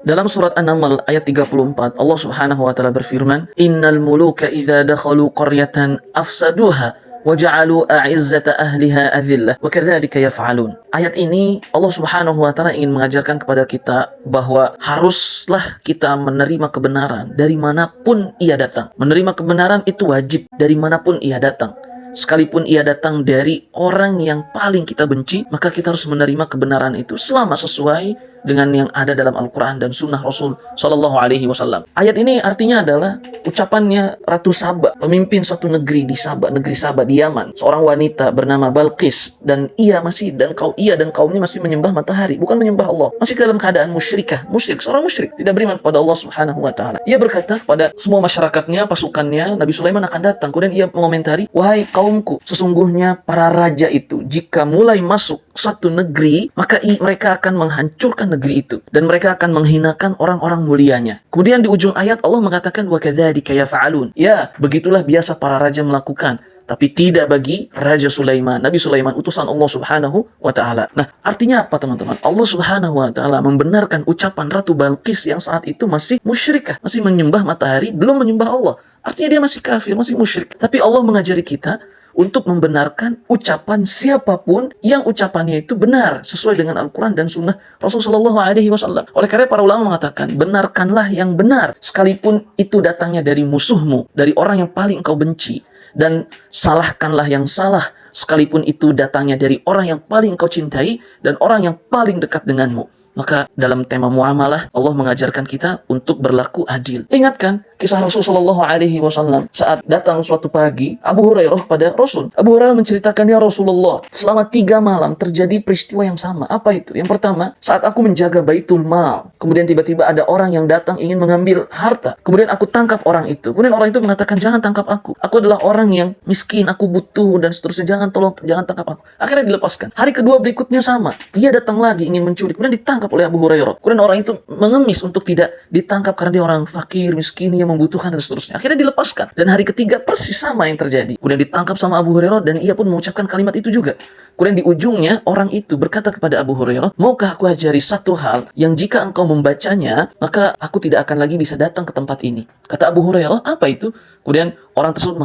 Dalam surat An-Naml ayat 34, Allah Subhanahu wa taala berfirman, "Innal muluka idza dakhalu qaryatan afsaduha wa ja'alu a'izzata ahliha adhillah wa kadzalika yaf'alun." Ayat ini Allah Subhanahu wa taala ingin mengajarkan kepada kita bahwa haruslah kita menerima kebenaran dari manapun ia datang. Menerima kebenaran itu wajib dari manapun ia datang. Sekalipun ia datang dari orang yang paling kita benci, maka kita harus menerima kebenaran itu selama sesuai dengan yang ada dalam Al-Quran dan Sunnah Rasul Sallallahu Alaihi Wasallam. Ayat ini artinya adalah ucapannya Ratu Saba, pemimpin suatu negeri di Saba, negeri Saba di Yaman, seorang wanita bernama Balqis, dan ia dan kaumnya masih menyembah matahari, bukan menyembah Allah, masih dalam keadaan musyrik, seorang musyrik, tidak beriman kepada Allah Subhanahu Wa Taala. Ia berkata kepada semua masyarakatnya, pasukannya, Nabi Sulaiman akan datang. Kemudian ia mengomentari, "Wahai kaumku, sesungguhnya para raja itu jika mulai masuk satu negeri, maka mereka akan menghancurkan negeri itu dan mereka akan menghinakan orang-orang mulianya." Kemudian di ujung ayat Allah mengatakan, "Wa kadzalika yaf'alun." Ya, begitulah biasa para raja melakukan, tapi tidak bagi Raja Sulaiman, Nabi Sulaiman, utusan Allah Subhanahu wa taala. Nah, artinya apa teman-teman? Allah Subhanahu wa taala membenarkan ucapan Ratu Balqis yang saat itu masih musyrikah, masih menyembah matahari, belum menyembah Allah. Artinya dia masih kafir, masih musyrik. Tapi Allah mengajari kita untuk membenarkan ucapan siapapun yang ucapannya itu benar sesuai dengan Al-Quran dan Sunnah Rasulullah SAW. Oleh karena para ulama mengatakan, benarkanlah yang benar sekalipun itu datangnya dari musuhmu, dari orang yang paling engkau benci, dan salahkanlah yang salah sekalipun itu datangnya dari orang yang paling engkau cintai dan orang yang paling dekat denganmu. Maka dalam tema muamalah, Allah mengajarkan kita untuk berlaku adil. Ingatkan kisah Rasul Shallallahu Alaihi Wasallam saat datang suatu pagi Abu Hurairah pada Rasul. Abu Hurairah menceritakan, "Ya Rasulullah, selama 3 malam terjadi peristiwa yang sama." Apa itu? Yang pertama, saat aku menjaga Baitul Mal, kemudian tiba-tiba ada orang yang datang ingin mengambil harta. Kemudian aku tangkap orang itu. Kemudian orang itu mengatakan, "Jangan tangkap aku. Aku adalah orang yang miskin, aku butuh dan seterusnya. Jangan tangkap aku." Akhirnya dilepaskan. Hari kedua berikutnya sama. Ia datang lagi ingin mencuri. Kemudian ditangkap oleh Abu Hurairah. Kemudian orang itu mengemis untuk tidak ditangkap karena dia orang fakir, miskin, yang membutuhkan dan seterusnya. Akhirnya dilepaskan. Dan hari ketiga persis sama yang terjadi. Kemudian ditangkap sama Abu Hurairah dan ia pun mengucapkan kalimat itu juga. Kemudian di ujungnya orang itu berkata kepada Abu Hurairah, "Maukah aku ajari satu hal yang jika engkau membacanya, maka aku tidak akan lagi bisa datang ke tempat ini." Kata Abu Hurairah, "Apa itu?" Kemudian orang tersebut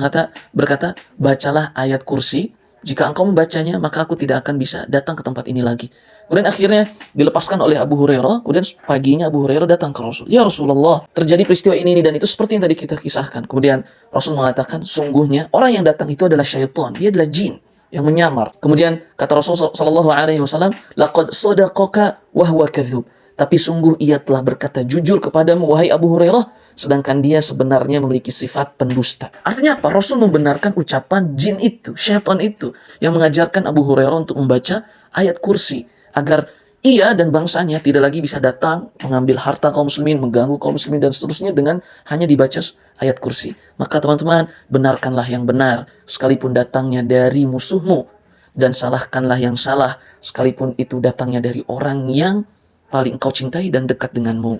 berkata, "Bacalah ayat kursi. Jika engkau membacanya, maka aku tidak akan bisa datang ke tempat ini lagi." Kemudian akhirnya dilepaskan oleh Abu Hurairah. Kemudian paginya Abu Hurairah datang ke Rasul. "Ya Rasulullah, terjadi peristiwa ini dan itu seperti yang tadi kita kisahkan." Kemudian Rasul mengatakan, "Sungguhnya orang yang datang itu adalah syaitan. Dia adalah jin yang menyamar." Kemudian kata Rasul sallallahu alaihi wasallam, "Laqad sadaqaka wa huwa kadzub." Tapi sungguh ia telah berkata jujur kepadamu, wahai Abu Hurairah, sedangkan dia sebenarnya memiliki sifat pendusta. Artinya apa? Rasul membenarkan ucapan jin itu, syaitan itu, yang mengajarkan Abu Hurairah untuk membaca ayat kursi, agar ia dan bangsanya tidak lagi bisa datang mengambil harta kaum muslimin, mengganggu kaum muslimin dan seterusnya dengan hanya dibaca ayat kursi. Maka teman-teman, benarkanlah yang benar sekalipun datangnya dari musuhmu, dan salahkanlah yang salah sekalipun itu datangnya dari orang yang paling engkau cintai dan dekat denganmu.